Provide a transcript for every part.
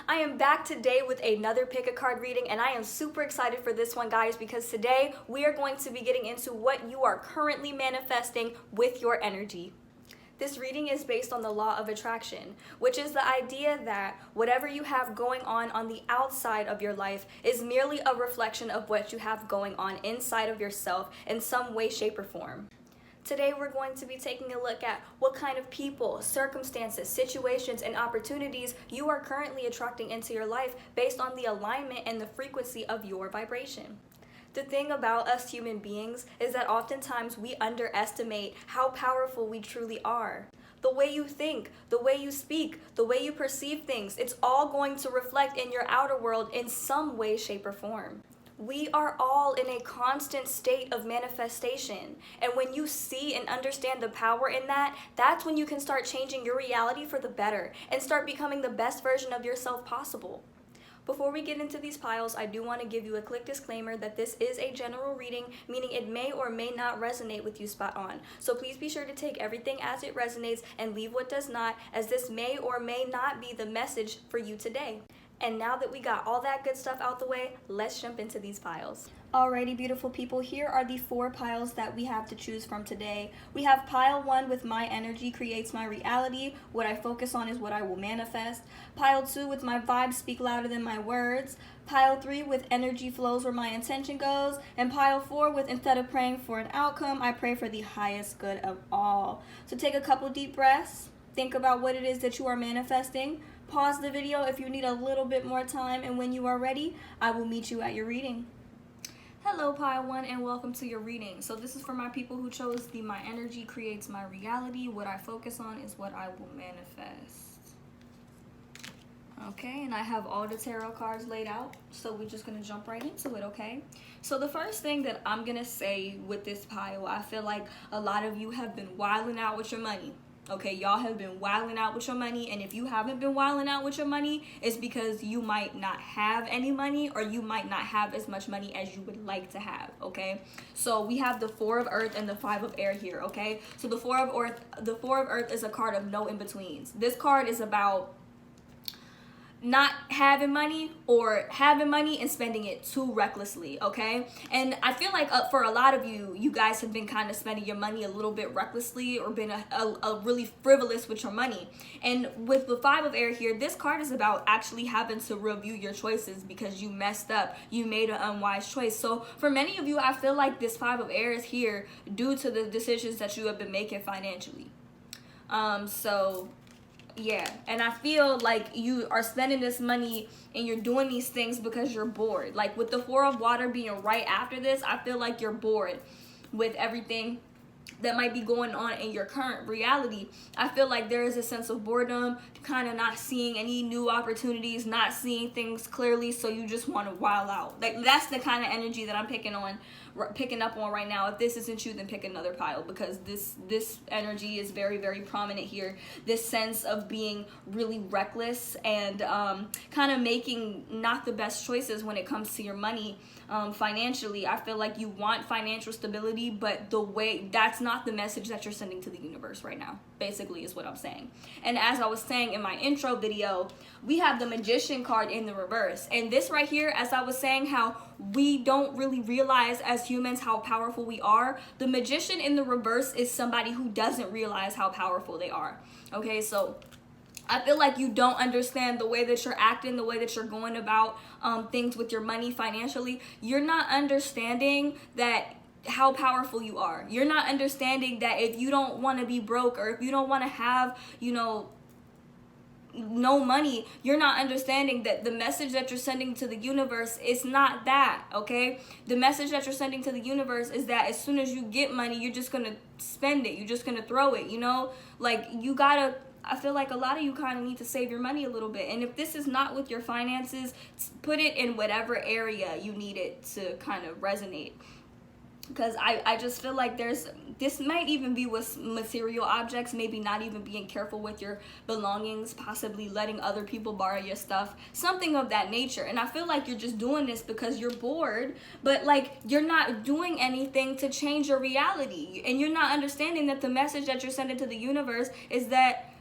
I am back today with another pick a card reading, and I am super excited for this one, guys, because today we are going to be getting into what you are currently manifesting with your energy. This reading is based on the law of attraction, which is the idea that whatever you have going on the outside of your life is merely a reflection of what you have going on inside of yourself in some way, shape, or form. Today we're going to be taking a look at what kind of people, circumstances, situations, and opportunities you are currently attracting into your life based on the alignment and the frequency of your vibration. The thing about us human beings is that oftentimes we underestimate how powerful we truly are. The way you think, the way you speak, the way you perceive things, it's all going to reflect in your outer world in some way, shape, or form. We are all in a constant state of manifestation. And when you see and understand the power in that, that's when you can start changing your reality for the better and start becoming the best version of yourself possible. Before we get into these piles, I do want to give you a quick disclaimer that this is a general reading, meaning it may or may not resonate with you spot on. So please be sure to take everything as it resonates and leave what does not, as this may or may not be the message for you today. And now that we got all that good stuff out the way, let's jump into these piles. Alrighty, beautiful people, here are the 4 piles that we have to choose from today. We have pile 1 with my energy creates my reality. What I focus on is what I will manifest. Pile 2 with my vibes speak louder than my words. Pile 3 with energy flows where my intention goes. And pile 4 with instead of praying for an outcome, I pray for the highest good of all. So take a couple deep breaths. Think about what it is that you are manifesting. Pause the video if you need a little bit more time, and when you are ready, I will meet you at your reading. Hello, pile 1, and welcome to your reading. So this is for my people who chose the my energy creates my reality. What I focus on is what I will manifest. Okay, and I have all the tarot cards laid out, so we're just going to jump right into it, okay? So the first thing that I'm going to say with this pile, I feel like a lot of you have been wilding out with your money. Okay, y'all have been wilding out with your money, and if you haven't been wilding out with your money, it's because you might not have any money, or you might not have as much money as you would like to have, okay? So we have the 4 of Earth and the 5 of Air here, okay? So the 4 of Earth is a card of no in-betweens. This card is about not having money or having money and spending it too recklessly, okay? And I feel like for a lot of you guys have been kind of spending your money a little bit recklessly or been a really frivolous with your money. And with the 5 of Air here, this card is about actually having to review your choices because you messed up, you made an unwise choice. So for many of you, I feel like this 5 of Air is here due to the decisions that you have been making financially. Yeah, and I feel like you are spending this money and you're doing these things because you're bored. Like with the 4 of Water being right after this, I feel like you're bored with everything that might be going on in your current reality. I feel like there is a sense of boredom, kind of not seeing any new opportunities, not seeing things clearly, so you just want to wild out. Like that's the kind of energy that I'm picking up on right now. If this isn't you, then pick another pile, because this energy is very, very prominent here. This sense of being really reckless and kind of making not the best choices when it comes to your money. Financially, I feel like you want financial stability, but that's not the message that you're sending to the universe right now, basically is what I'm saying. And as I was saying in my intro video, we have the Magician card in the reverse. And this right here, as I was saying, how we don't really realize as humans how powerful we are. The Magician in the reverse is somebody who doesn't realize how powerful they are. Okay, so I feel like you don't understand the way that you're acting, the way that you're going about things with your money financially. You're not understanding that how powerful you are. You're not understanding that if you don't want to be broke, or if you don't want to have, no money, you're not understanding that the message that you're sending to the universe is not that, okay? The message that you're sending to the universe is that as soon as you get money, you're just gonna spend it. You're just gonna throw it, Like I feel like a lot of you kind of need to save your money a little bit. And if this is not with your finances, put it in whatever area you need it to kind of resonate. Because I just feel like this might even be with material objects, maybe not even being careful with your belongings, possibly letting other people borrow your stuff, something of that nature. And I feel like you're just doing this because you're bored, but like you're not doing anything to change your reality. And you're not understanding that the message that you're sending to the universe is that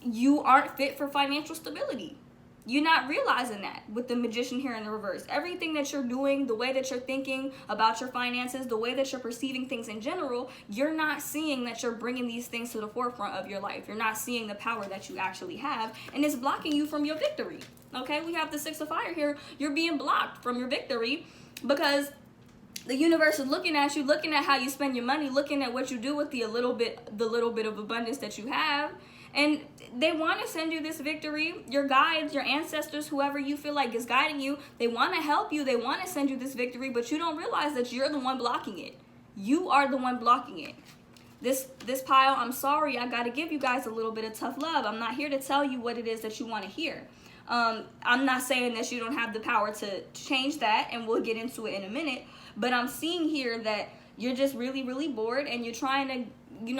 you aren't fit for financial stability. You're not realizing that with the Magician here in the reverse. Everything that you're doing, the way that you're thinking about your finances, the way that you're perceiving things in general, you're not seeing that you're bringing these things to the forefront of your life. You're not seeing the power that you actually have, and it's blocking you from your victory. Okay, we have the Six of Fire here. You're being blocked from your victory because the universe is looking at you, looking at how you spend your money, looking at what you do with the little bit of abundance that you have. And they want to send you this victory. Your guides, your ancestors, whoever you feel like is guiding you, they want to help you. They want to send you this victory, but you don't realize that you're the one blocking it. You are the one blocking it. This pile, I'm sorry, I got to give you guys a little bit of tough love. I'm not here to tell you what it is that you want to hear. I'm not saying that you don't have the power to change that, and we'll get into it in a minute. But I'm seeing here that you're just really, really bored, and you're trying to,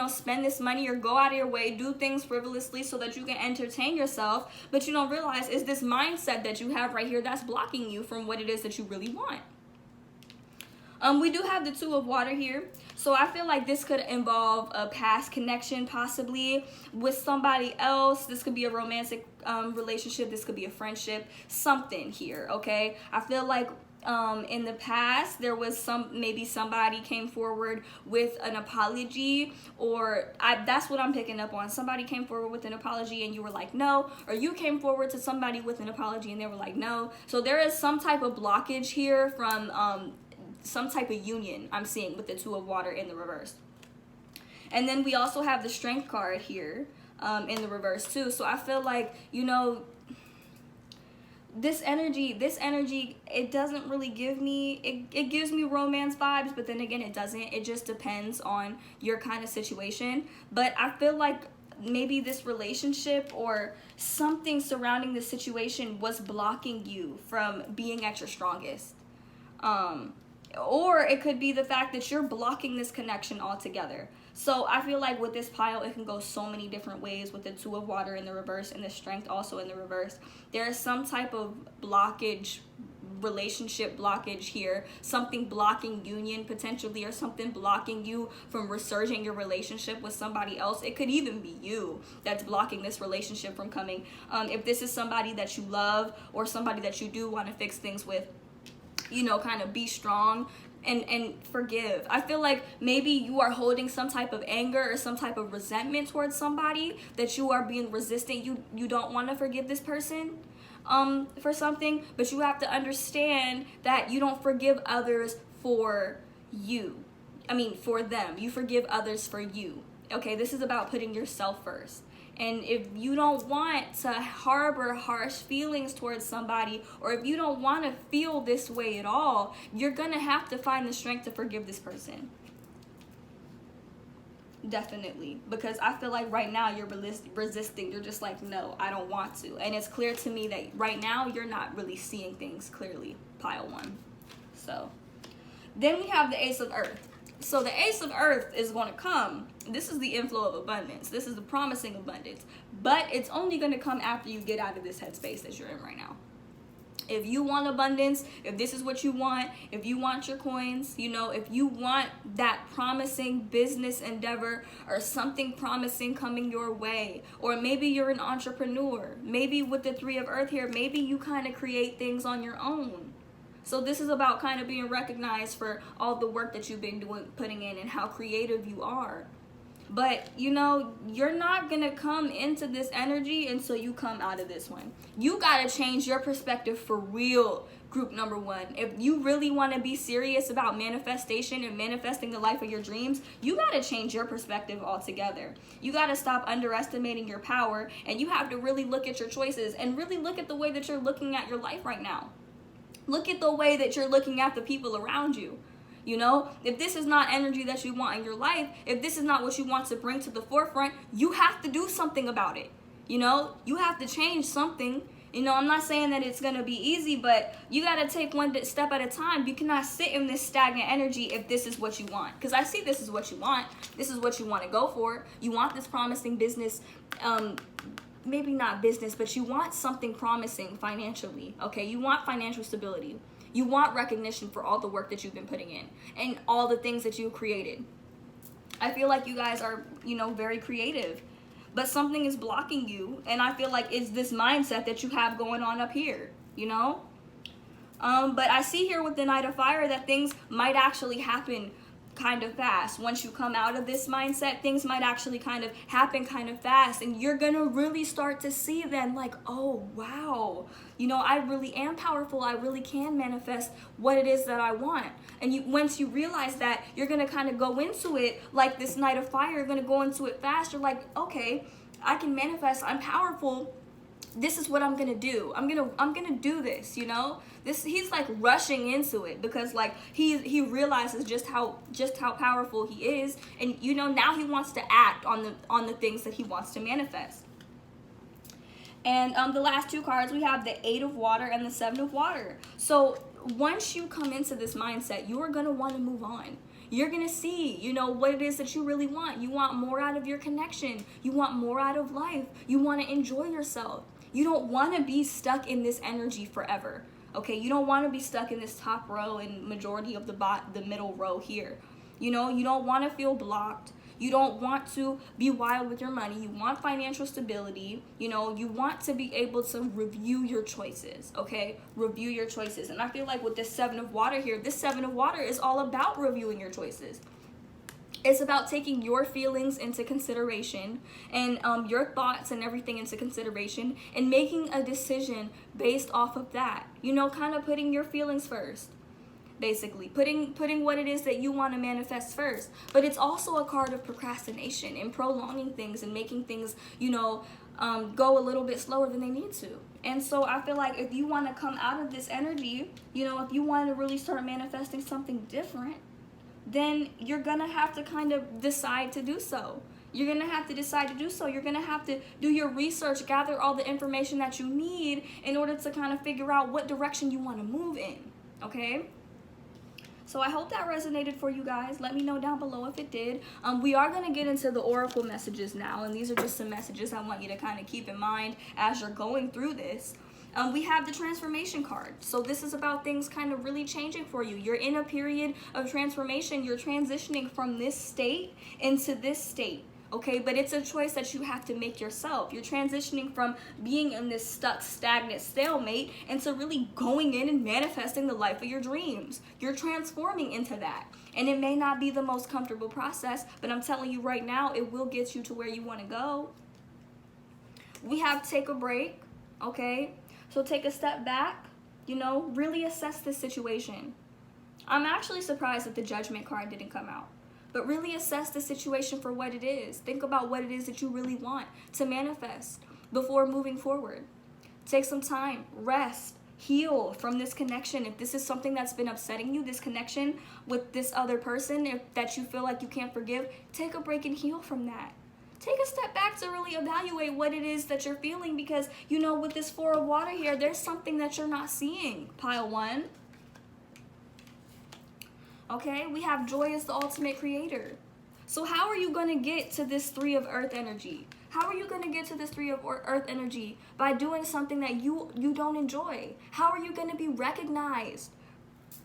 spend this money or go out of your way, do things frivolously so that you can entertain yourself. But you don't realize it's this mindset that you have right here that's blocking you from what it is that you really want. We do have the Two of Water here. So I feel like this could involve a past connection, possibly with somebody else. This could be a romantic relationship. This could be a friendship, something here, okay? I feel like in the past there was maybe somebody came forward with an apology, or that's what I'm picking up on. Somebody came forward with an apology and you were like no, or you came forward to somebody with an apology and they were like no. So there is some type of blockage here from some type of union I'm seeing with the Two of Water in the reverse. And then we also have the Strength card here in the reverse too. So I feel like, this energy, it doesn't really give me, it gives me romance vibes, but then again, it doesn't. It just depends on your kind of situation. But I feel like maybe this relationship or something surrounding the situation was blocking you from being at your strongest. Or it could be the fact that you're blocking this connection altogether. So I feel like with this pile, it can go so many different ways with the Two of Water in the reverse and the Strength also in the reverse. There is some type of blockage, relationship blockage here, something blocking union potentially, or something blocking you from resurging your relationship with somebody else. It could even be you that's blocking this relationship from coming. If this is somebody that you love or somebody that you do want to fix things with, kind of be strong and forgive. I feel like maybe you are holding some type of anger or some type of resentment towards somebody, that you are being resistant. You don't want to forgive this person for something, but you have to understand that you don't forgive others for you. For them. You forgive others for you. Okay, this is about putting yourself first. And if you don't want to harbor harsh feelings towards somebody, or if you don't want to feel this way at all, you're going to have to find the strength to forgive this person. Definitely. Because I feel like right now you're resisting. You're just like, no, I don't want to. And it's clear to me that right now you're not really seeing things clearly, pile one. So then we have the Ace of Earth. So the Ace of Earth is going to come. This is the inflow of abundance. This is the promising abundance. But it's only going to come after you get out of this headspace that you're in right now. If you want abundance, if this is what you want, if you want your coins, if you want that promising business endeavor or something promising coming your way, or maybe you're an entrepreneur, maybe with the Three of Earth here, maybe you kind of create things on your own. So this is about kind of being recognized for all the work that you've been putting in and how creative you are. But, you're not going to come into this energy until you come out of this one. You got to change your perspective for real, group number one. If you really want to be serious about manifestation and manifesting the life of your dreams, you got to change your perspective altogether. You got to stop underestimating your power, and you have to really look at your choices and really look at the way that you're looking at your life right now. Look at the way that you're looking at the people around you. If this is not energy that you want in your life, if this is not what you want to bring to the forefront, you have to do something about it. You have to change something. I'm not saying that it's going to be easy, but you got to take one step at a time. You cannot sit in this stagnant energy if this is what you want. Because I see this is what you want. This is what you want to go for. You want this promising business, maybe not business, but you want something promising financially, okay? You want financial stability. You want recognition for all the work that you've been putting in and all the things that you've created. I feel like you guys are, very creative. but something is blocking you, and I feel like it's this mindset that you have going on up here, you know. But I see here with the Knight of Fire that things might actually happen kind of fast. Once you come out of this mindset, things might actually kind of happen kind of fast, and you're gonna really start to see then, like, oh wow, you know, I really am powerful. I really can manifest what it is that I want. And once you realize that, you're gonna kind of go into it like this Knight of Fire. You're gonna go into it fast. You're like, okay, I can manifest. I'm powerful. This is what I'm gonna do. I'm gonna do this, you know. He's like rushing into it because like he realizes just how powerful he is, and you know, now he wants to act on the things that he wants to manifest. And the last two cards, we have the Eight of Water and the Seven of Water. So once you come into this mindset, you are gonna want to move on. You're gonna see, you know, what it is that you really want. You want more out of your connection. You want more out of life. You want to enjoy yourself. You don't want to be stuck in this energy forever, okay? You don't want to be stuck in this top row and majority of the middle row here. You know, you don't want to feel blocked. You don't want to be wild with your money. You want financial stability. You know, you want to be able to review your choices, okay? Review your choices. And I feel like with this Seven of Water here, this Seven of Water is all about reviewing your choices. It's about taking your feelings into consideration and your thoughts and everything into consideration and making a decision based off of that. You know, kind of putting your feelings first, basically. Putting what it is that you want to manifest first. But it's also a card of procrastination and prolonging things and making things, you know, go a little bit slower than they need to. And so I feel like if you want to come out of this energy, you know, if you want to really start manifesting something different, then you're gonna have to kind of decide to do so. You're gonna have to decide to do so. You're gonna have to do your research, gather all the information that you need in order to kind of figure out what direction you want to move in, okay? So I hope that resonated for you guys. Let me know down below if it did. We are going to get into the oracle messages now, and these are just some messages I want you to kind of keep in mind as you're going through this. We have the transformation card. So this is about things kind of really changing for you. You're in a period of transformation. You're transitioning from this state into this state. Okay, but it's a choice that you have to make yourself. You're transitioning from being in this stuck, stagnant stalemate into really going in and manifesting the life of your dreams. You're transforming into that. And it may not be the most comfortable process, but I'm telling you right now, it will get you to where you want to go. We have take a break, okay? So take a step back, you know, really assess the situation. I'm actually surprised that the Judgment card didn't come out. But really assess the situation for what it is. Think about what it is that you really want to manifest before moving forward. Take some time, rest, heal from this connection. If this is something that's been upsetting you, this connection with this other person, that you feel like you can't forgive, take a break and heal from that. Take a step back to really evaluate what it is that you're feeling, because, you know, with this Four of Water here, there's something that you're not seeing, pile one. Okay, we have joy is the ultimate creator. So how are you going to get to this Three of Earth energy? How are you going to get to this Three of Earth energy? By doing something that you don't enjoy. How are you going to be recognized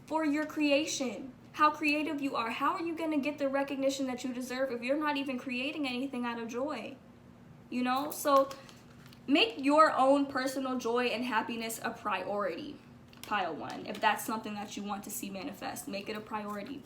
for your creation? How creative you are. How are you going to get the recognition that you deserve if you're not even creating anything out of joy? You know, so make your own personal joy and happiness a priority. Pile one, if that's something that you want to see manifest, make it a priority.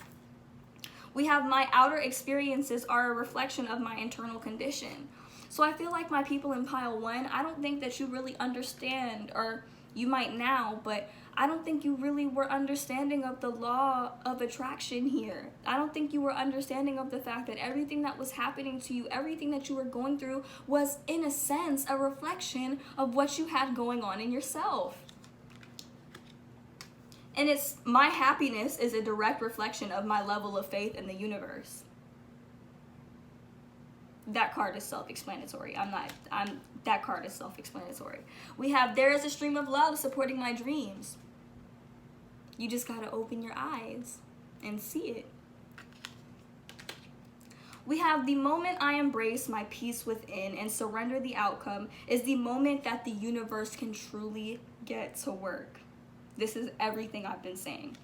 We have my outer experiences are a reflection of my internal condition. So I feel like my people in pile one, I don't think that you really understand, or you might now, but I don't think you really were understanding of the law of attraction here. I don't think you were understanding of the fact that everything that was happening to you, everything that you were going through was, in a sense, a reflection of what you had going on in yourself. And it's my happiness is a direct reflection of my level of faith in the universe. That card is self-explanatory. That card is self-explanatory. We have there is a stream of love supporting my dreams. You just got to open your eyes and see it. We have the moment I embrace my peace within and surrender the outcome is the moment that the universe can truly get to work. This is everything I've been saying.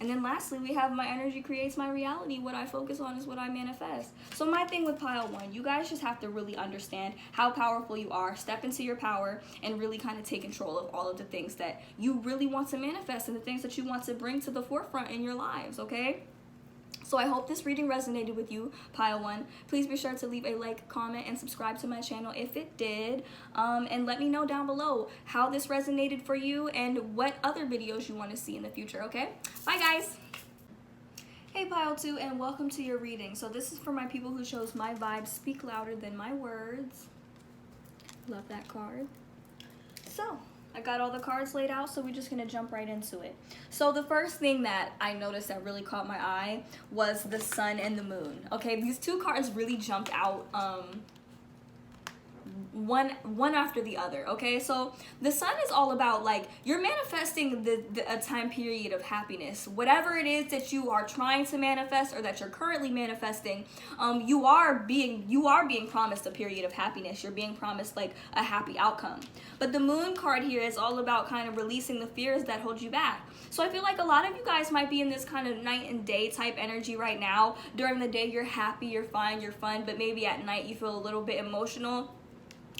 And then lastly, we have my energy creates my reality. What I focus on is what I manifest. So my thing with pile 1, you guys just have to really understand how powerful you are, step into your power, and really kind of take control of all of the things that you really want to manifest and the things that you want to bring to the forefront in your lives, okay? So I hope this reading resonated with you, pile 1. Please be sure to leave a like, comment, and subscribe to my channel if it did. And let me know down below how this resonated for you and what other videos you want to see in the future, okay? Bye, guys. Hey, pile 2, and welcome to your reading. So this is for my people who chose my vibes speak louder than my words. Love that card. So I got all the cards laid out, so we're just gonna jump right into it. So the first thing that I noticed that really caught my eye was the sun and the moon. Okay, these two cards really jumped out one after the other. Okay, so the sun is all about, like, you're manifesting a time period of happiness. Whatever it is that you are trying to manifest or that you're currently manifesting, you are being promised a period of happiness. You're being promised like a happy outcome. But the moon card here is all about kind of releasing the fears that hold you back. So I feel like a lot of you guys might be in this kind of night and day type energy right now. During the day you're happy, you're fine, you're fun, but maybe at night you feel a little bit emotional.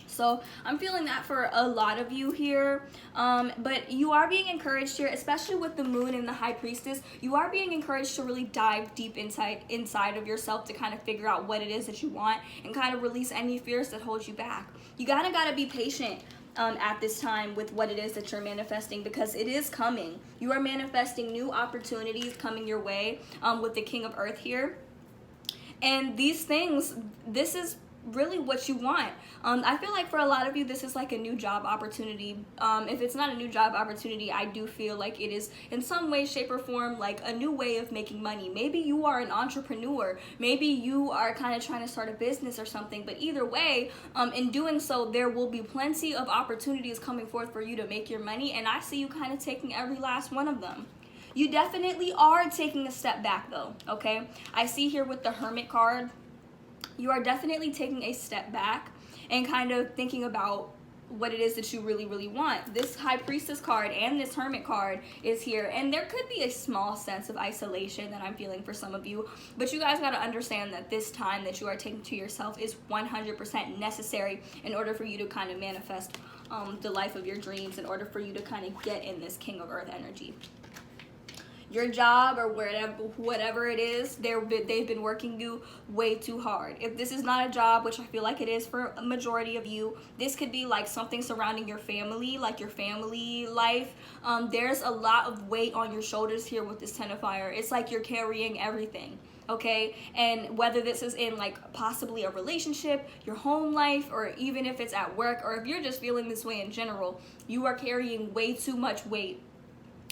So I'm feeling that for a lot of you here, but you are being encouraged here, especially with the moon and the high priestess. You are being encouraged to really dive deep inside of yourself to kind of figure out what it is that you want and kind of release any fears that hold you back. You gotta be patient at this time with what it is that you're manifesting, because it is coming. You are manifesting new opportunities coming your way with the King of Earth here. And these things, this is really what you want. I feel like for a lot of you, this is like a new job opportunity. If it's not a new job opportunity, I do feel like it is in some way, shape, or form like a new way of making money. Maybe you are an entrepreneur. Maybe you are kind of trying to start a business or something. But either way, in doing so, there will be plenty of opportunities coming forth for you to make your money. And I see you kind of taking every last one of them. You definitely are taking a step back though, okay? I see here with the Hermit card, you are definitely taking a step back and kind of thinking about what it is that you really, really want. This High Priestess card and this Hermit card is here, and there could be a small sense of isolation that I'm feeling for some of you, but you guys got to understand that this time that you are taking to yourself is 100% necessary in order for you to kind of manifest the life of your dreams, in order for you to kind of get in this King of Earth energy. Your job or whatever it is, they've been working you way too hard. If this is not a job, which I feel like it is for a majority of you, this could be like something surrounding your family, like your family life. There's a lot of weight on your shoulders here with this Ten of Fire. It's like you're carrying everything. Okay, and whether this is in like possibly a relationship, your home life, or even if it's at work, or if you're just feeling this way in general, you are carrying way too much weight.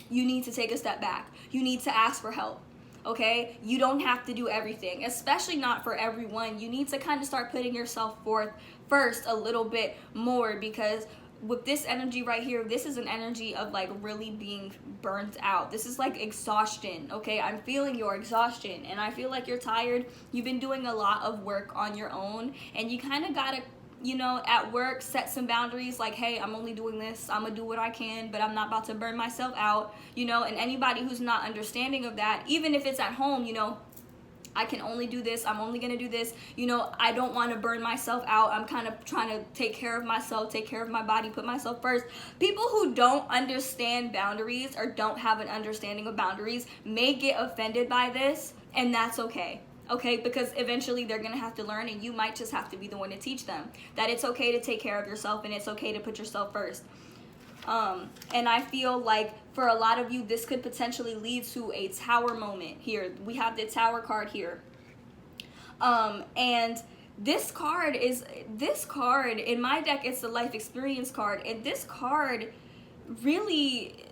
You need to take a step back. You need to ask for help, okay? You don't have to do everything, especially not for everyone. You need to kind of start putting yourself forth first a little bit more, because with this energy right here, this is an energy of like really being burnt out. This is like exhaustion, okay? I'm feeling your exhaustion, and I feel like you're tired. You've been doing a lot of work on your own, and you kind of gotta, you know, at work, set some boundaries like, hey, I'm only doing this, I'm gonna do what I can, but I'm not about to burn myself out, you know. And anybody who's not understanding of that, even if it's at home, you know, I can only do this, I'm only gonna do this, you know, I don't want to burn myself out, I'm kind of trying to take care of myself, take care of my body, put myself first. People who don't understand boundaries or don't have an understanding of boundaries may get offended by this, and that's okay. Okay, because eventually they're gonna have to learn, and you might just have to be the one to teach them that it's okay to take care of yourself and it's okay to put yourself first. And I feel like for a lot of you, this could potentially lead to a Tower moment here. We have the Tower card here. And this card in my deck, it's the life experience card, and this card really,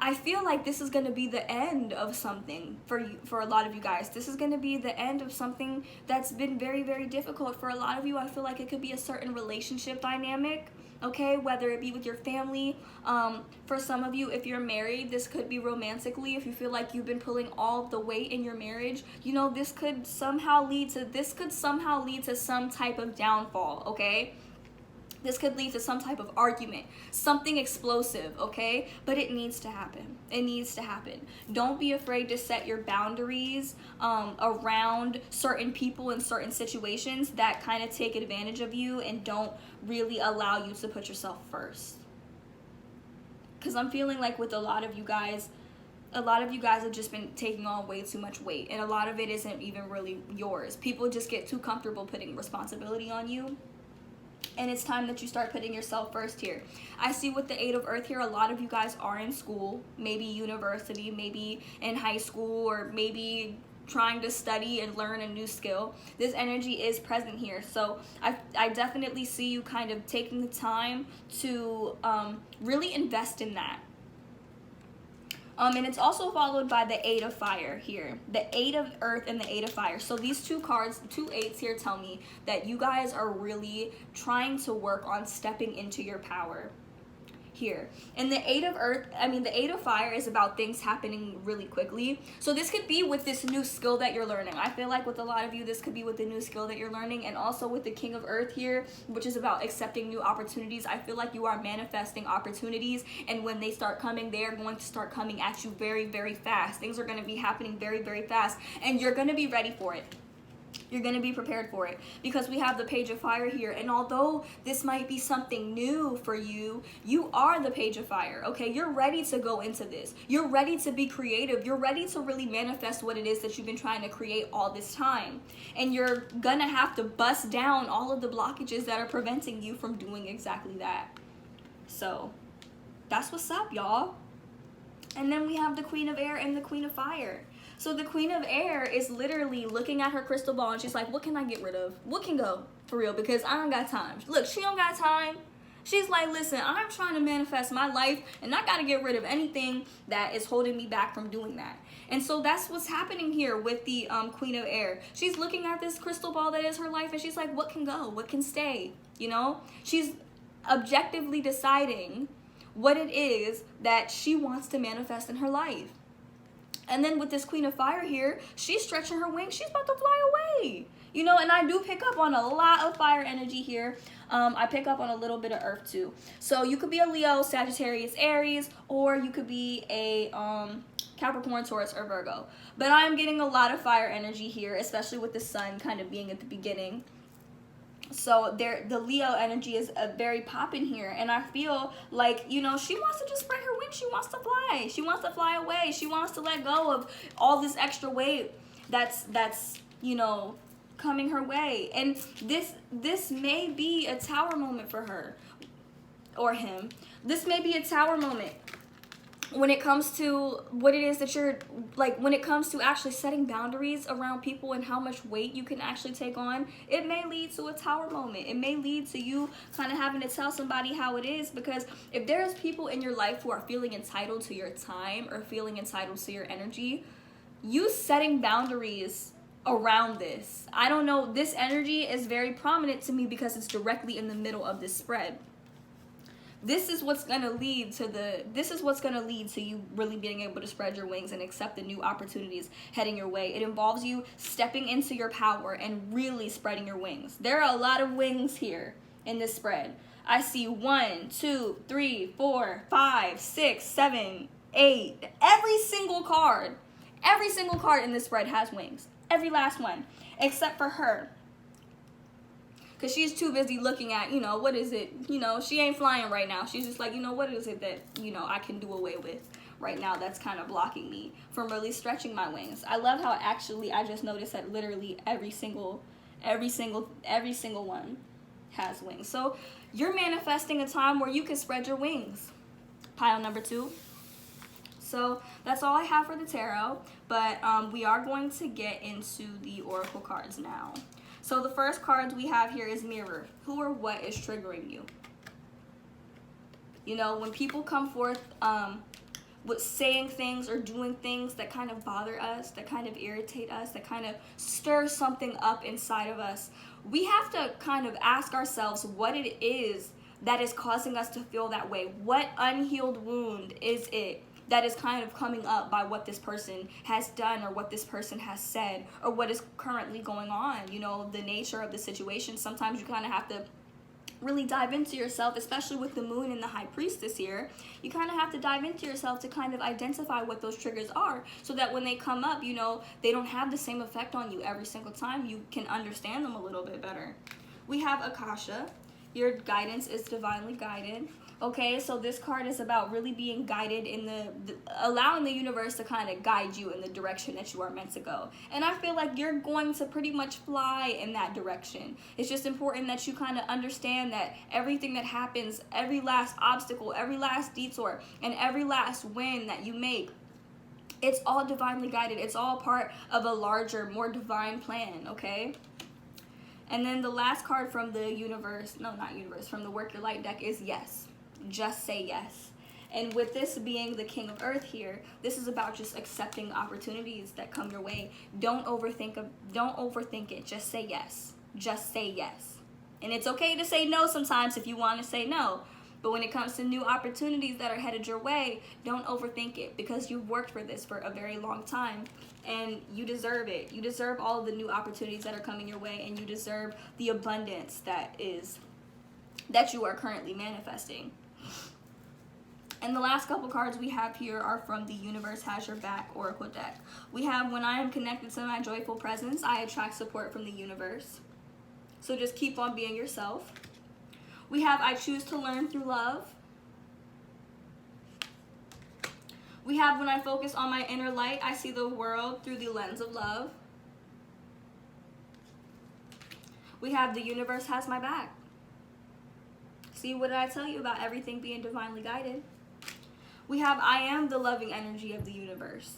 I feel like this is going to be the end of something for you, for a lot of you guys. This is going to be the end of something that's been very, very difficult for a lot of you. I feel like it could be a certain relationship dynamic, okay, whether it be with your family. For some of you, if you're married, this could be romantically. If you feel like you've been pulling all the weight in your marriage, you know, this could somehow lead to some type of downfall, okay? This could lead to some type of argument, something explosive, okay? But it needs to happen. It needs to happen. Don't be afraid to set your boundaries around certain people in certain situations that kind of take advantage of you and don't really allow you to put yourself first. Because I'm feeling like with a lot of you guys have just been taking on way too much weight, and a lot of it isn't even really yours. People just get too comfortable putting responsibility on you. And it's time that you start putting yourself first here. I see with the 8 of Earth here, a lot of you guys are in school, maybe university, maybe in high school, or maybe trying to study and learn a new skill. This energy is present here. So I definitely see you kind of taking the time to really invest in that. And it's also followed by the 8 of Fire here. The 8 of Earth and the 8 of Fire. So these two cards, 2 8s here, tell me that you guys are really trying to work on stepping into your power here. And the 8 of Earth, the 8 of Fire is about things happening really quickly. So this could be with this new skill that you're learning. I feel like with a lot of you, this could be with the new skill that you're learning, and also with the King of Earth here, which is about accepting new opportunities. I feel like you are manifesting opportunities, and when they start coming, they are going to start coming at you very, very fast. Things are going to be happening very, very fast, and you're going to be ready for it. You're going to be prepared for it, because we have the Page of Fire here. And although this might be something new for you, you are the Page of Fire, okay? You're ready to go into this. You're ready to be creative. You're ready to really manifest what it is that you've been trying to create all this time. And you're going to have to bust down all of the blockages that are preventing you from doing exactly that. So that's what's up, y'all. And then we have the Queen of Air and the Queen of Fire. So the Queen of Air is literally looking at her crystal ball, and she's like, what can I get rid of? What can go? For real, because I don't got time. Look, she don't got time. She's like, listen, I'm trying to manifest my life, and I got to get rid of anything that is holding me back from doing that. And so that's what's happening here with the Queen of Air. She's looking at this crystal ball that is her life, and she's like, what can go? What can stay? You know? She's objectively deciding what it is that she wants to manifest in her life. And then with this Queen of Fire here, she's stretching her wings. She's about to fly away. You know, and I do pick up on a lot of fire energy here. I pick up on a little bit of earth too. So you could be a Leo, Sagittarius, Aries, or you could be a Capricorn, Taurus, or Virgo. But I'm getting a lot of fire energy here, especially with the sun kind of being at the beginning. So the Leo energy is very popping here, and I feel like, you know, she wants to just spread her wings. She wants to fly. She wants to fly away. She wants to let go of all this extra weight that's you know, coming her way. And this may be a tower moment for her or him. This may be a tower moment when it comes to what it is that you're, like, when it comes to actually setting boundaries around people and how much weight you can actually take on. It may lead to a tower moment. It may lead to you kind of having to tell somebody how it is, because if there's people in your life who are feeling entitled to your time or feeling entitled to your energy, you setting boundaries around this. I don't know, this energy is very prominent to me because it's directly in the middle of this spread. This is what's going to lead to you really being able to spread your wings and accept the new opportunities heading your way. It involves you stepping into your power and really spreading your wings. There are a lot of wings here in this spread. I see 1, 2, 3, 4, 5, 6, 7, 8. Every single card in this spread has wings. Every last one, except for her. Because she's too busy looking at, you know, what is it? You know, she ain't flying right now. She's just like, you know, what is it that, you know, I can do away with right now that's kind of blocking me from really stretching my wings. I love how actually I just noticed that literally every single one has wings. So you're manifesting a time where you can spread your wings. Pile number 2. So that's all I have for the tarot, but we are going to get into the oracle cards now. So the first cards we have here is Mirror. Who or what is triggering you? You know, when people come forth with saying things or doing things that kind of bother us, that kind of irritate us, that kind of stir something up inside of us, we have to kind of ask ourselves what it is that is causing us to feel that way. What unhealed wound is it that is kind of coming up by what this person has done or what this person has said or what is currently going on? You know, the nature of the situation. Sometimes you kind of have to really dive into yourself, especially with the moon and the high priestess here. You kind of have to dive into yourself to kind of identify what those triggers are, so that when they come up, you know, they don't have the same effect on you every single time. You can understand them a little bit better. We have Akasha. Your guidance is divinely guided. Okay, so this card is about really being guided in allowing the universe to kind of guide you in the direction that you are meant to go. And I feel like you're going to pretty much fly in that direction. It's just important that you kind of understand that everything that happens, every last obstacle, every last detour, and every last win that you make, it's all divinely guided. It's all part of a larger, more divine plan, okay? And then the last card from the universe, no, not universe, from the Work Your Light deck is yes. Just say yes. And with this being the King of Earth here, this is about just accepting opportunities that come your way. Don't overthink it. Just say yes. Just say yes. And it's okay to say no sometimes if you want to say no. But when it comes to new opportunities that are headed your way, don't overthink it, because you've worked for this for a very long time and you deserve it. You deserve all of the new opportunities that are coming your way, and you deserve the abundance that you are currently manifesting. And the last couple cards we have here are from the Universe Has Your Back Oracle deck. We have, when I am connected to my joyful presence, I attract support from the universe. So just keep on being yourself. We have, I choose to learn through love. We have, when I focus on my inner light, I see the world through the lens of love. We have, the universe has my back. See, what did I tell you about everything being divinely guided? We have, I am the loving energy of the universe.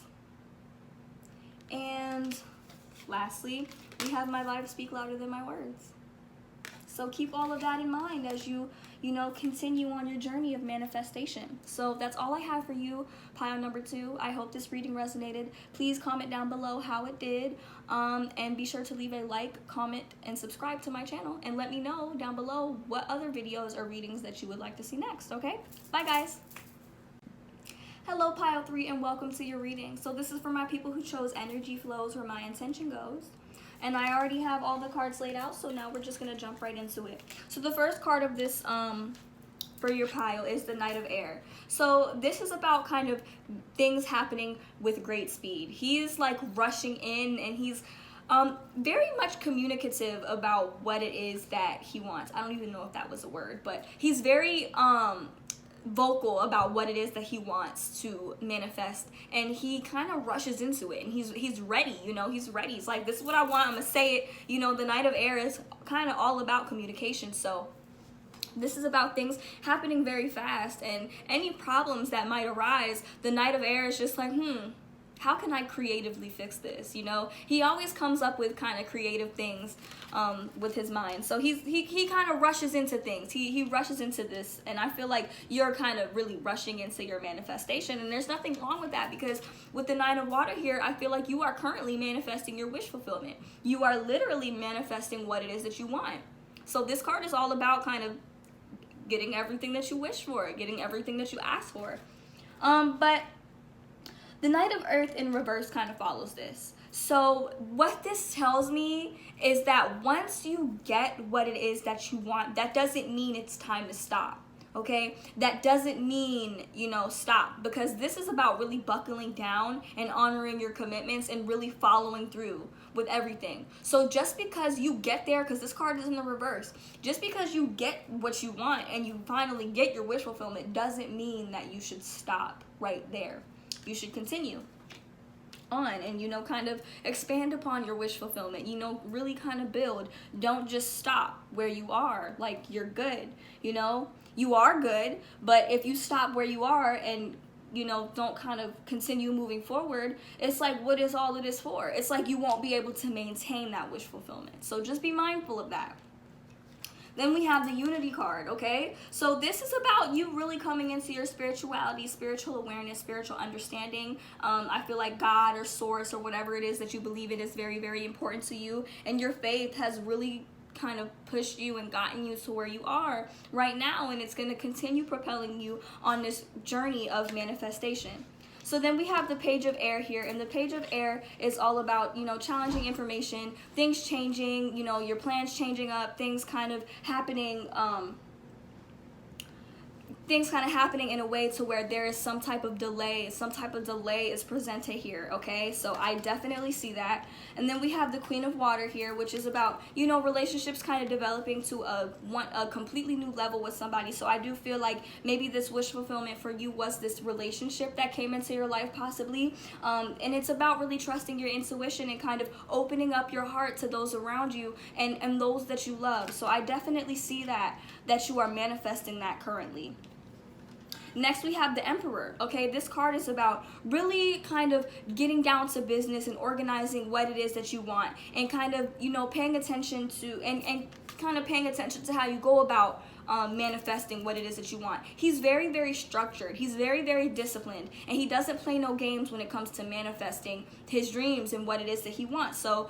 And lastly, we have, my life speak louder than my words. So keep all of that in mind as you continue on your journey of manifestation. So that's all I have for you, pile number 2. I hope this reading resonated. Please comment down below how it did. And be sure to leave a like, comment, and subscribe to my channel. And let me know down below what other videos or readings that you would like to see next, okay? Bye, guys. Hello, pile 3, and welcome to your reading. So this is for my people who chose energy flows where my intention goes. And I already have all the cards laid out, so now we're just going to jump right into it. So the first card of this for your pile is the Knight of Air. So this is about kind of things happening with great speed. He is like rushing in, and he's very much communicative about what it is that he wants. I don't even know if that was a word, but he's very vocal about what it is that he wants to manifest, and he kind of rushes into it, and he's ready. He's ready. He's like, this is what I want, I'm gonna say it. The Knight of Air is kind of all about communication, so this is about things happening very fast, and any problems that might arise, the Knight of Air is just like, how can I creatively fix this? He always comes up with kind of creative things with his mind. So he kind of rushes into things. He rushes into this, and I feel like you're kind of really rushing into your manifestation, and there's nothing wrong with that, because with the Nine of Water here, I feel like you are currently manifesting your wish fulfillment. You are literally manifesting what it is that you want. So this card is all about kind of getting everything that you wish for, getting everything that you ask for. But the Knight of Earth in reverse kind of follows this. So what this tells me is that once you get what it is that you want, that doesn't mean it's time to stop, okay? That doesn't mean, stop, because this is about really buckling down and honoring your commitments and really following through with everything. So just because you get there, because this card is in the reverse, just because you get what you want and you finally get your wish fulfillment doesn't mean that you should stop right there. You should continue on and, kind of expand upon your wish fulfillment, really kind of build. Don't just stop where you are. Like, you're good, you are good, but if you stop where you are and, don't kind of continue moving forward, it's like, what is all of this for? It's like you won't be able to maintain that wish fulfillment. So just be mindful of that. Then we have the Unity card, okay? So this is about you really coming into your spirituality, spiritual awareness, spiritual understanding. I feel like God or source or whatever it is that you believe in is very, very important to you. And your faith has really kind of pushed you and gotten you to where you are right now. And it's going to continue propelling you on this journey of manifestation. So then we have the page of air here, and the page of air is all about, challenging information, things changing, your plans changing up, things kind of happening, in a way to where there is some type of delay is presented here. Okay, so I definitely see that. And then we have the Queen of Water here, which is about, relationships kind of developing to a completely new level with somebody. So I do feel like maybe this wish fulfillment for you was this relationship that came into your life possibly, and it's about really trusting your intuition and kind of opening up your heart to those around you and those that you love. So I definitely see that you are manifesting that currently. Next, we have the Emperor. Okay, this card is about really kind of getting down to business and organizing what it is that you want, and kind of, paying attention to and kind of paying attention to how you go about manifesting what it is that you want. He's very, very structured. He's very, very disciplined, and he doesn't play no games when it comes to manifesting his dreams and what it is that he wants. So,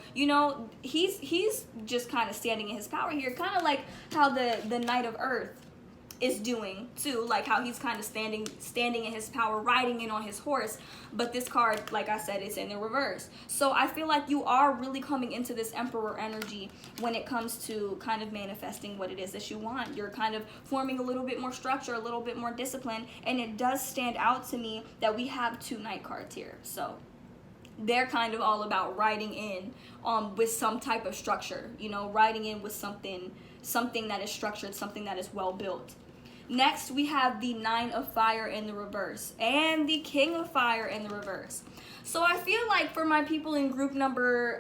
he's just kind of standing in his power here, kind of like how the Knight of Earth is doing too, like how he's kind of standing in his power, riding in on his horse. But this card, like I said, is in the reverse. So I feel like you are really coming into this Emperor energy when it comes to kind of manifesting what it is that you want. You're kind of forming a little bit more structure, a little bit more discipline, and it does stand out to me that we have 2 Knight cards here. So they're kind of all about riding in with some type of structure, riding in with something that is structured, something that is well built. Next, we have the 9 of Fire in the reverse and the King of Fire in the reverse. So I feel like for my people in group number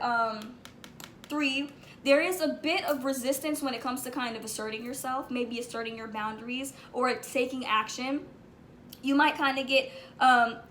3, there is a bit of resistance when it comes to kind of asserting yourself, maybe asserting your boundaries or taking action. You might kind of get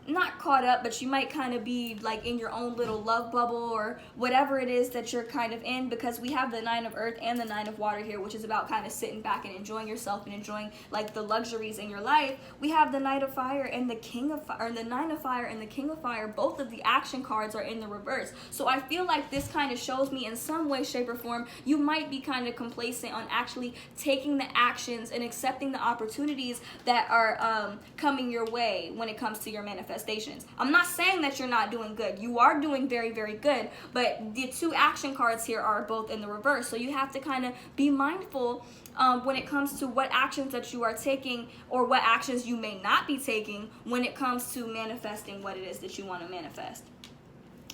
not caught up, but you might kind of be like in your own little love bubble or whatever it is that you're kind of in, because we have the 9 of Earth and the 9 of Water here, which is about kind of sitting back and enjoying yourself and enjoying like the luxuries in your life. We have the Knight of Fire and the King of Fire, or the 9 of Fire and the King of Fire. Both of the action cards are in the reverse. So I feel like this kind of shows me in some way, shape, or form you might be kind of complacent on actually taking the actions and accepting the opportunities that are coming your way when it comes to your manifestations. I'm not saying that you're not doing good. You are doing very, very good, but the 2 action cards here are both in the reverse. So you have to kind of be mindful when it comes to what actions that you are taking or what actions you may not be taking when it comes to manifesting what it is that you want to manifest.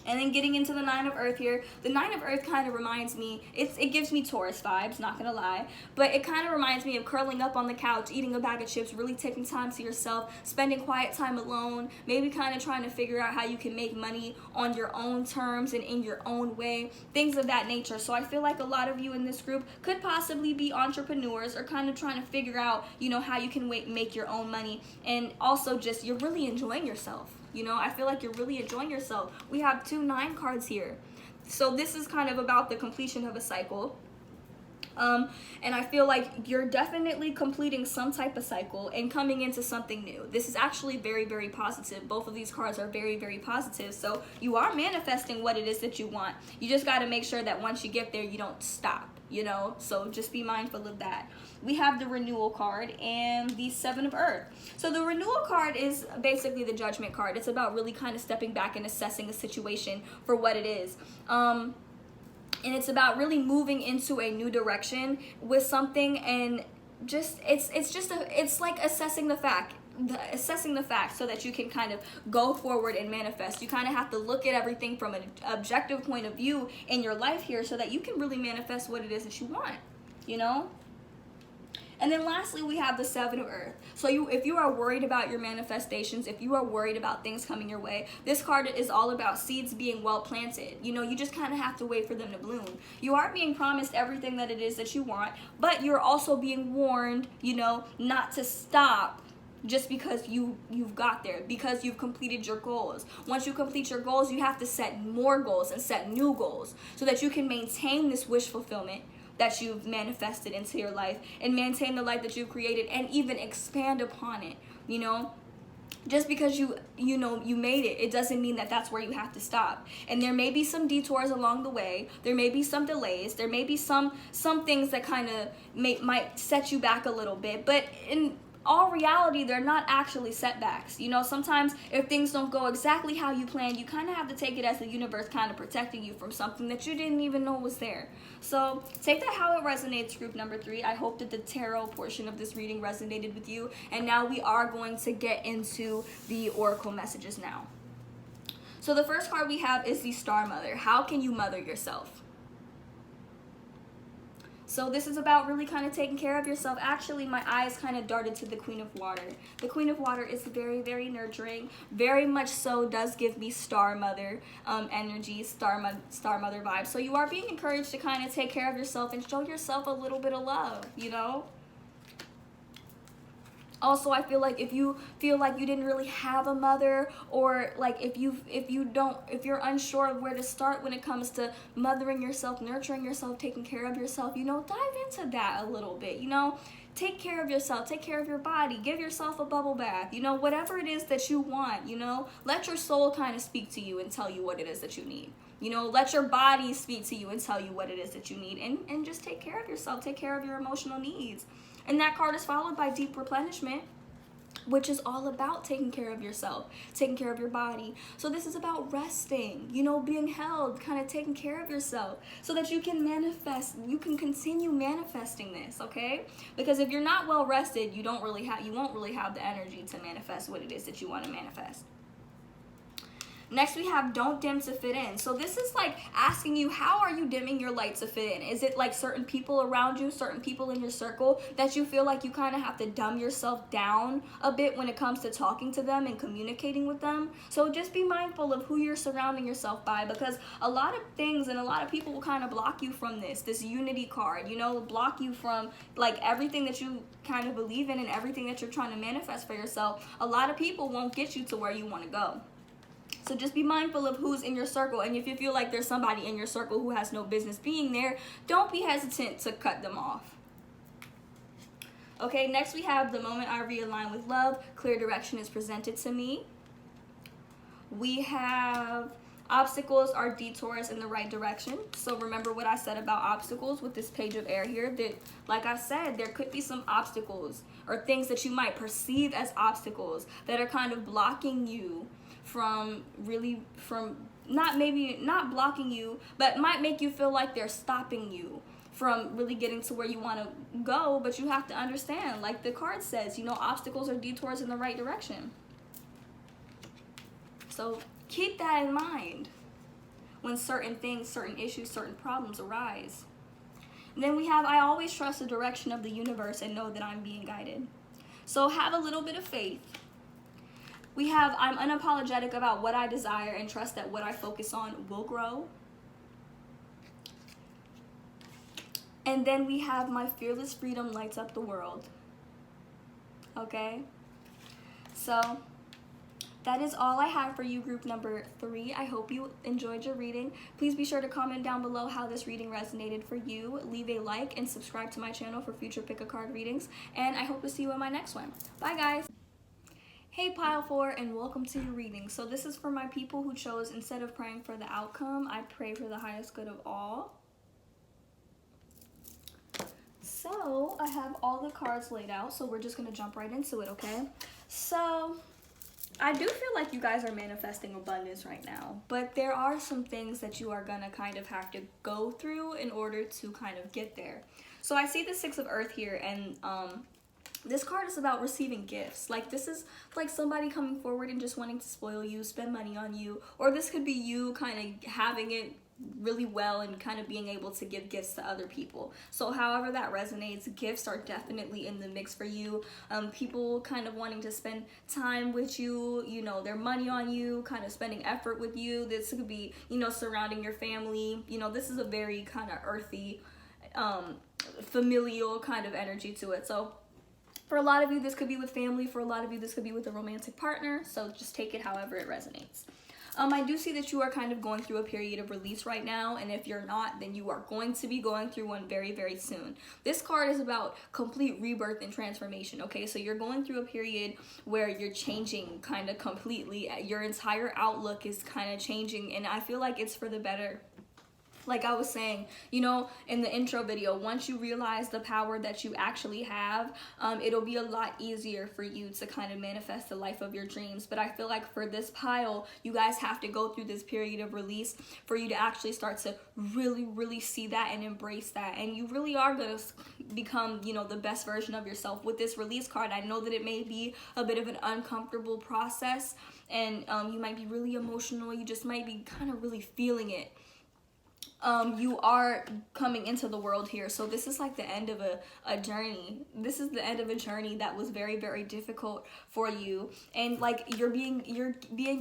And then getting into the 9 of Earth here, the 9 of Earth kind of reminds me, it gives me Taurus vibes, not gonna lie, but it kind of reminds me of curling up on the couch, eating a bag of chips, really taking time to yourself, spending quiet time alone, maybe kind of trying to figure out how you can make money on your own terms and in your own way, things of that nature. So I feel like a lot of you in this group could possibly be entrepreneurs or kind of trying to figure out, how you can make your own money, and also just you're really enjoying yourself. I feel like you're really enjoying yourself. We have 2 9 cards here. So this is kind of about the completion of a cycle. And I feel like you're definitely completing some type of cycle and coming into something new. This is actually very, very positive. Both of these cards are very, very positive. So you are manifesting what it is that you want. You just got to make sure that once you get there, you don't stop, So just be mindful of that. We have the Renewal card and the 7 of Earth. So the Renewal card is basically the Judgment card. It's about really kind of stepping back and assessing a situation for what it is. And it's about really moving into a new direction with something, and just it's like assessing the facts so that you can kind of go forward and manifest. You kind of have to look at everything from an objective point of view in your life here so that you can really manifest what it is that you want, And then lastly, we have the 7 of Earth. So if you are worried about your manifestations, if you are worried about things coming your way, this card is all about seeds being well planted. You just kind of have to wait for them to bloom. You are being promised everything that it is that you want, but you're also being warned, not to stop just because you've got there, because you've completed your goals. Once you complete your goals, you have to set more goals and set new goals so that you can maintain this wish fulfillment that you've manifested into your life and maintain the life that you've created and even expand upon it. Just because you made it, it doesn't mean that that's where you have to stop. And there may be some detours along the way. There may be some delays. There may be some things that kind of might set you back a little bit. But all reality, they're not actually setbacks. You know, sometimes if things don't go exactly how you planned, you kind of have to take it as the universe kind of protecting you from something that you didn't even know was there. So take that how it resonates, group number 3. I hope that the tarot portion of this reading resonated with you. And now we are going to get into the oracle messages now. So the first card we have is the Star Mother. How can you mother yourself? So this is about really kind of taking care of yourself. Actually, my eyes kind of darted to the Queen of Water. The Queen of Water is very, very nurturing. Very much so does give me Star Mother energy, Star Mother vibes. So you are being encouraged to kind of take care of yourself and show yourself a little bit of love, you know? Also, I feel like if you feel like you didn't really have a mother, or like if you're unsure of where to start when it comes to mothering yourself, nurturing yourself, taking care of yourself, you know, dive into that a little bit, you know. Take care of yourself, take care of your body, give yourself a bubble bath, you know, whatever it is that you want, you know. Let your soul kind of speak to you and tell you what it is that you need. You know, let your body speak to you and tell you what it is that you need, and just take care of yourself, take care of your emotional needs. And that card is followed by Deep Replenishment, which is all about taking care of yourself, taking care of your body. So this is about resting, you know, being held, kind of taking care of yourself so that you can manifest, you can continue manifesting this, okay? Because if you're not well rested, you won't really have the energy to manifest what it is that you want to manifest. Next, we have don't dim to fit in. So this is like asking you, how are you dimming your light to fit in? Is it like certain people around you, certain people in your circle that you feel like you kind of have to dumb yourself down a bit when it comes to talking to them and communicating with them? So just be mindful of who you're surrounding yourself by, because a lot of things and a lot of people will kind of block you from this unity card, you know, block you from like everything that you kind of believe in and everything that you're trying to manifest for yourself. A lot of people won't get you to where you want to go. So just be mindful of who's in your circle. And if you feel like there's somebody in your circle who has no business being there, don't be hesitant to cut them off. Okay, next we have the moment I realign with love, clear direction is presented to me. We have obstacles are detours in the right direction. So remember what I said about obstacles with this page of air here, that like I said, there could be some obstacles or things that you might perceive as obstacles that are kind of blocking you from not blocking you, but might make you feel like they're stopping you from really getting to where you want to go. But you have to understand, like the card says, you know, obstacles are detours in the right direction. So keep that in mind when certain things, certain issues, certain problems arise. And then we have, I always trust the direction of the universe and know that I'm being guided. So have a little bit of faith. We have, I'm unapologetic about what I desire and trust that what I focus on will grow. And then we have, my fearless freedom lights up the world. Okay? So that is all I have for you, group number 3. I hope you enjoyed your reading. Please be sure to comment down below how this reading resonated for you. Leave a like and subscribe to my channel for future pick a card readings. And I hope to see you in my next one. Bye, guys. Hey Pile 4, and welcome to your reading. So this is for my people who chose, instead of praying for the outcome, I pray for the highest good of all. So I have all the cards laid out, so we're just going to jump right into it, okay? So I do feel like you guys are manifesting abundance right now, but there are some things that you are going to kind of have to go through in order to kind of get there. So I see the 6 of Earth here, and this card is about receiving gifts. Like, this is like somebody coming forward and just wanting to spoil you, spend money on you. Or this could be you kind of having it really well and kind of being able to give gifts to other people. So however that resonates, gifts are definitely in the mix for you. People kind of wanting to spend time with you, you know, their money on you, kind of spending effort with you. This could be, you know, surrounding your family. You know, this is a very kind of earthy, familial kind of energy to it. So for a lot of you, this could be with family. For a lot of you, this could be with a romantic partner. So just take it however it resonates. I do see that you are kind of going through a period of release right now. And if you're not, then you are going to be going through one very, very soon. This card is about complete rebirth and transformation, okay? So you're going through a period where you're changing kind of completely. Your entire outlook is kind of changing. And I feel like it's for the better. like I was saying, you know, in the intro video, once you realize the power that you actually have, it'll be a lot easier for you to kind of manifest the life of your dreams. But I feel like for this pile, you guys have to go through this period of release for you to actually start to really see that and embrace that. And you really are going to become, you know, the best version of yourself with this release card. I know that it may be a bit of an uncomfortable process, and you might be really emotional. You just might be kind of really feeling it. You are coming into the world here, so this is like the end of a journey. This is the end of a journey that was very difficult for you, and like you're being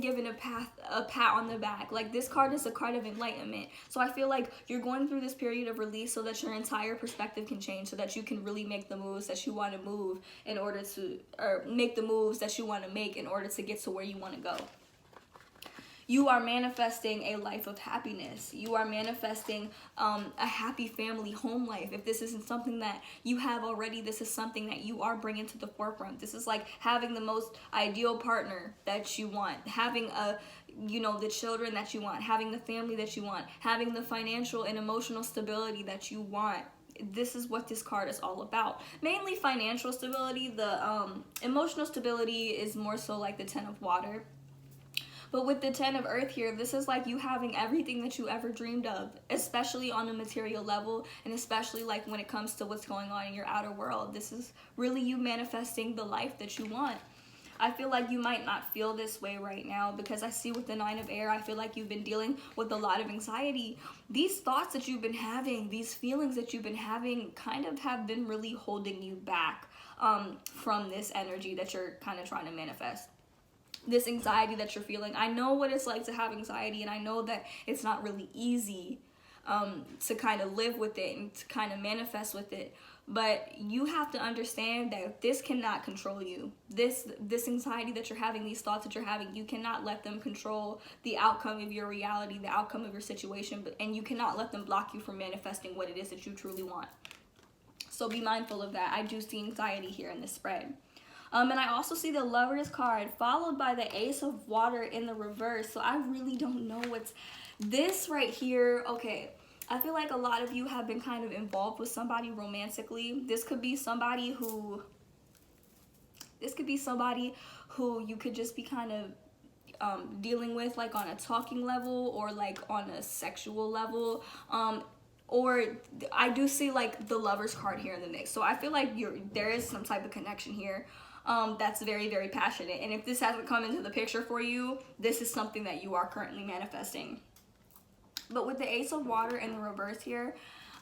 given a pat on the back. Like this card is a card of enlightenment, so I feel like you're going through this period of release so that your entire perspective can change, so that you can really make the moves that you want to move in order to, or make the moves that you want to make in order to get to where you want to go. You are manifesting a life of happiness. You are manifesting a happy family home life. If this isn't something that you have already, this is something that you are bringing to the forefront. This is like having the most ideal partner that you want, having the children that you want, having the family that you want, having the financial and emotional stability that you want. This is what this card is all about. Mainly financial stability. The emotional stability is more so like the 10 of water. But with the 10 of earth here, this is like you having everything that you ever dreamed of, especially on a material level, and especially like when it comes to what's going on in your outer world. This is really you manifesting the life that you want. I feel like you might not feel this way right now, because I see with the 9 of air, I feel like you've been dealing with a lot of anxiety. These thoughts that you've been having, these feelings that you've been having kind of have been really holding you back from this energy that you're kind of trying to manifest. This anxiety that you're feeling. I know what it's like to have anxiety, and I know that it's not really easy to kind of live with it and to kind of manifest with it. But you have to understand that this cannot control you. This anxiety that you're having, these thoughts that you're having, you cannot let them control the outcome of your reality, the outcome of your situation, and you cannot let them block you from manifesting what it is that you truly want. So be mindful of that. I do see anxiety here in this spread. And I also see the Lovers card followed by the Ace of Water in the reverse. So I really don't know what's this right here. Okay, I feel like a lot of you have been kind of involved with somebody romantically. This could be somebody who you could just be kind of dealing with, like on a talking level or like on a sexual level. Or I do see like the Lovers card here in the mix. So I feel like there is some type of connection here that's very passionate. And if this hasn't come into the picture for you, this is something that you are currently manifesting. But with the Ace of Water in the reverse here,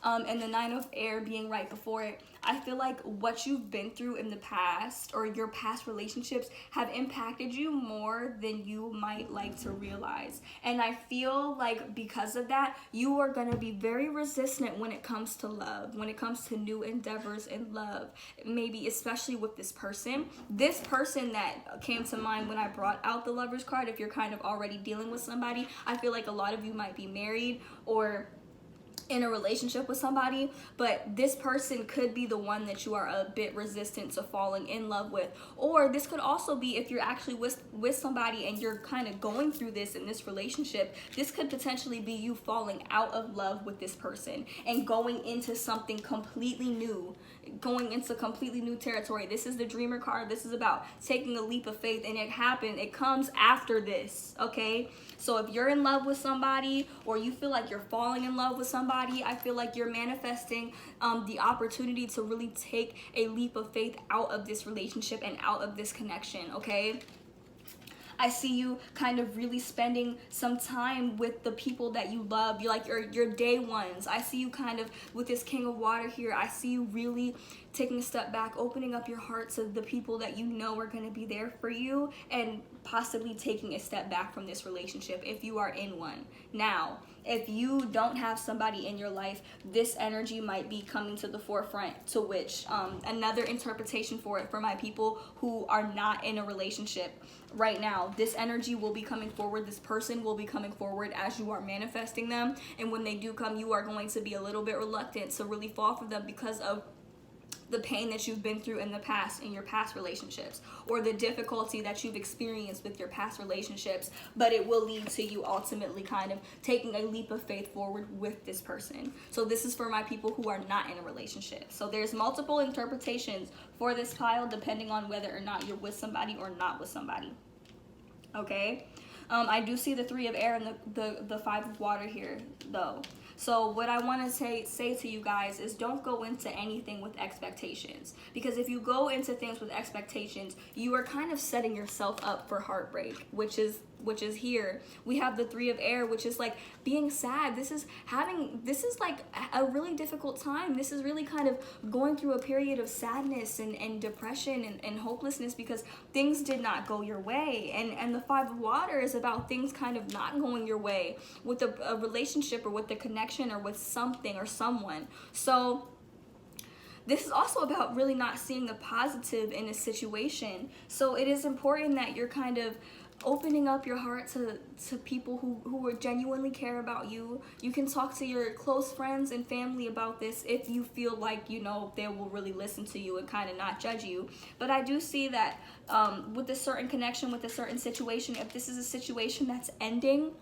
and the 9 of air being right before it, I feel like what you've been through in the past or your past relationships have impacted you more than you might like to realize. And I feel like because of that, you are going to be very resistant when it comes to love, when it comes to new endeavors in love, maybe especially with this person. This person that came to mind when I brought out the Lovers card, if you're kind of already dealing with somebody, I feel like a lot of you might be married or in a relationship with somebody, but this person could be the one that you are a bit resistant to falling in love with. Or this could also be if you're actually with somebody and you're kind of going through this in this relationship, this could potentially be you falling out of love with this person and going into something completely new, going into completely new territory. This is the Dreamer card. This is about taking a leap of faith, and it comes after this, okay? So if you're in love with somebody or you feel like you're falling in love with somebody, I feel like you're manifesting the opportunity to really take a leap of faith out of this relationship and out of this connection, okay? I see you kind of really spending some time with the people that you love. You're like your day ones. I see you kind of with this King of Water here. I see you really taking a step back, opening up your heart to the people that you know are going to be there for you, and possibly taking a step back from this relationship if you are in one. Now, if you don't have somebody in your life, this energy might be coming to the forefront, to which another interpretation for it for my people who are not in a relationship right now, this energy will be coming forward. This person will be coming forward as you are manifesting them, and when they do come, you are going to be a little bit reluctant to really fall for them because of the pain that you've been through in the past, in your past relationships, or the difficulty that you've experienced with your past relationships, but it will lead to you ultimately kind of taking a leap of faith forward with this person. So this is for my people who are not in a relationship. So there's multiple interpretations for this pile depending on whether or not you're with somebody or not with somebody. Okay? I do see the 3 of air and the 5 of water here, though. So what I want to say to you guys is don't go into anything with expectations. Because if you go into things with expectations, you are kind of setting yourself up for heartbreak, which is here. We have the 3 of air, which is like being sad. This is like a really difficult time. This is really kind of going through a period of sadness and depression and hopelessness because things did not go your way. And the 5 of water is about things kind of not going your way with a relationship or with the connection or with something or someone. So this is also about really not seeing the positive in a situation. So it is important that you're kind of opening up your heart to people who genuinely care about you. You can talk to your close friends and family about this if you feel like, you know, they will really listen to you and kind of not judge you. But I do see that with a certain connection, with a certain situation, if this is a situation that's ending,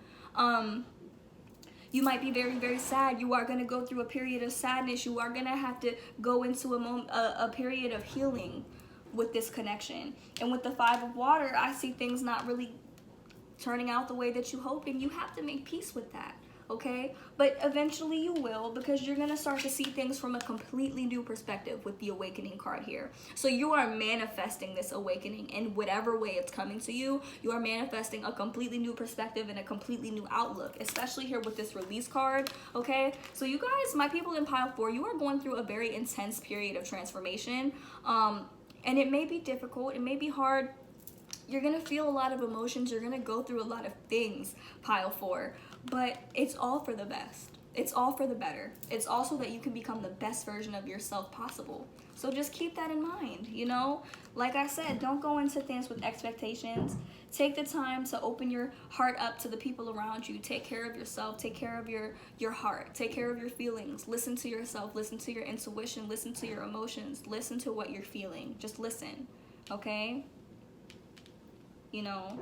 you might be very, very sad. You are going to go through a period of sadness. You are going to have to go into a period of healing with this connection. And with the 5 of water, I see things not really turning out the way that you hoped, and you have to make peace with that, okay? But eventually you will, because you're going to start to see things from a completely new perspective with the awakening card here. So you are manifesting this awakening in whatever way it's coming to you. You are manifesting a completely new perspective and a completely new outlook, especially here with this release card, okay? So you guys, my people in pile 4, you are going through a very intense period of transformation. And it may be difficult, it may be hard. You're gonna feel a lot of emotions, you're gonna go through a lot of things, pile 4, but it's all for the best. It's all for the better. It's also that you can become the best version of yourself possible. So just keep that in mind, you know? Like I said, don't go into things with expectations. Take the time to open your heart up to the people around you. Take care of yourself. Take care of your heart. Take care of your feelings. Listen to yourself. Listen to your intuition. Listen to your emotions. Listen to what you're feeling. Just listen, okay? You know?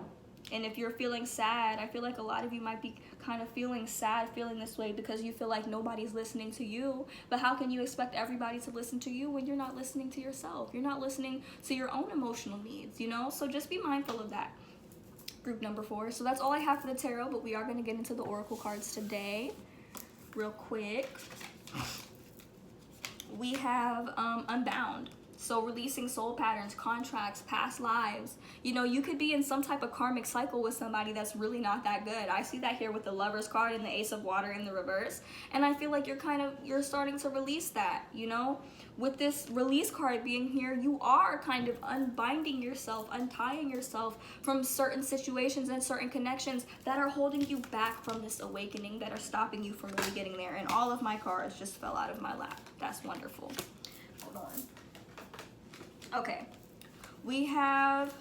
And if you're feeling sad, I feel like a lot of you might be kind of feeling sad, feeling this way because you feel like nobody's listening to you. But how can you expect everybody to listen to you when you're not listening to yourself? You're not listening to your own emotional needs, you know? So just be mindful of that. Group number 4. So that's all I have for the tarot, but we are going to get into the oracle cards today real quick. We have Unbound. So releasing soul patterns, contracts, past lives. You know, you could be in some type of karmic cycle with somebody that's really not that good. I see that here with the Lovers card and the Ace of Water in the reverse. And I feel like you're starting to release that, you know? With this release card being here, you are kind of unbinding yourself, untying yourself from certain situations and certain connections that are holding you back from this awakening, that are stopping you from really getting there. And all of my cards just fell out of my lap. That's wonderful. Hold on. Okay, we have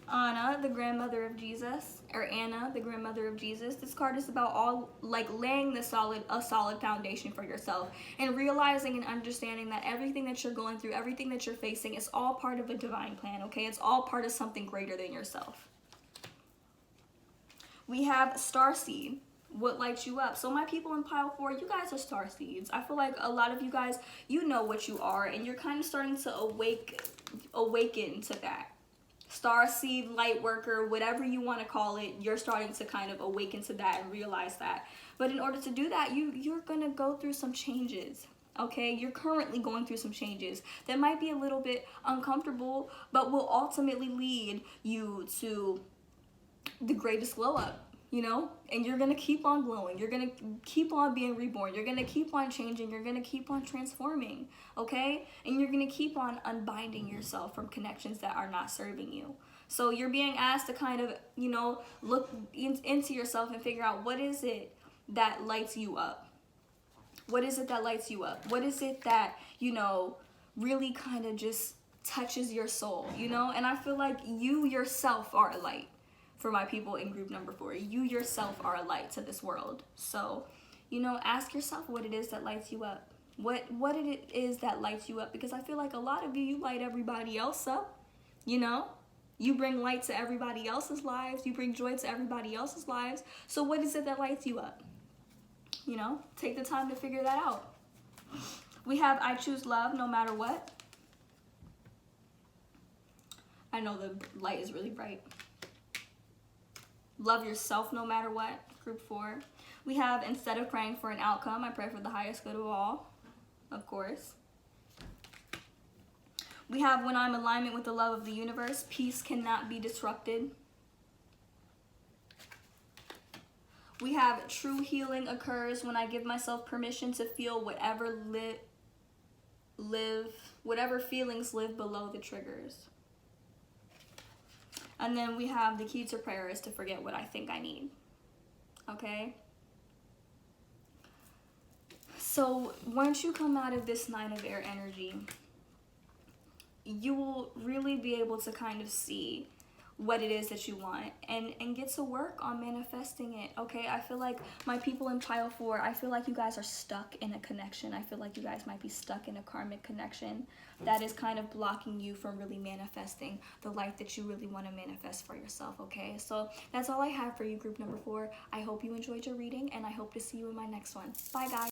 Anna, the grandmother of Jesus, or Anna, the grandmother of Jesus. This card is about laying a solid foundation for yourself and realizing and understanding that everything that you're going through, everything that you're facing is all part of a divine plan, okay? It's all part of something greater than yourself. We have Starseed. What lights you up? So my people in pile 4, you guys are star seeds. I feel like a lot of you guys, you know what you are, and you're kind of starting to awaken to that. Star seed, light worker, whatever you want to call it, you're starting to kind of awaken to that and realize that. But in order to do that, you're gonna go through some changes. Okay, you're currently going through some changes that might be a little bit uncomfortable, but will ultimately lead you to the greatest glow up. You know, and you're going to keep on glowing. You're going to keep on being reborn. You're going to keep on changing. You're going to keep on transforming, okay? And you're going to keep on unbinding yourself from connections that are not serving you. So you're being asked to kind of, you know, look into yourself and figure out what is it that lights you up? What is it that lights you up? What is it that, you know, really kind of just touches your soul, you know? And I feel like you yourself are a light. For my people in group number 4, you yourself are a light to this world. So, you know, ask yourself what it is that lights you up. what it is that lights you up, because I feel like a lot of you light everybody else up, you know? You bring light to everybody else's lives. You bring joy to everybody else's lives. So what is it that lights you up? You know, take the time to figure that out. We have I choose love no matter what. I know the light is really bright. Love yourself no matter what, group 4. We have instead of praying for an outcome, I pray for the highest good of all, of course. We have when I'm in alignment with the love of the universe, peace cannot be disrupted. We have true healing occurs when I give myself permission to feel whatever whatever feelings live below the triggers. And then we have the key to prayer is to forget what I think I need. Okay? So once you come out of this 9 of air energy, you will really be able to kind of see what it is that you want and get to work on manifesting it. Okay, I feel like my people in pile 4, I feel like you guys are stuck in a connection. I feel like you guys might be stuck in a karmic connection that is kind of blocking you from really manifesting the life that you really want to manifest for yourself. Okay, so that's all I have for you, group number 4. I hope you enjoyed your reading, and I hope to see you in my next one. Bye guys.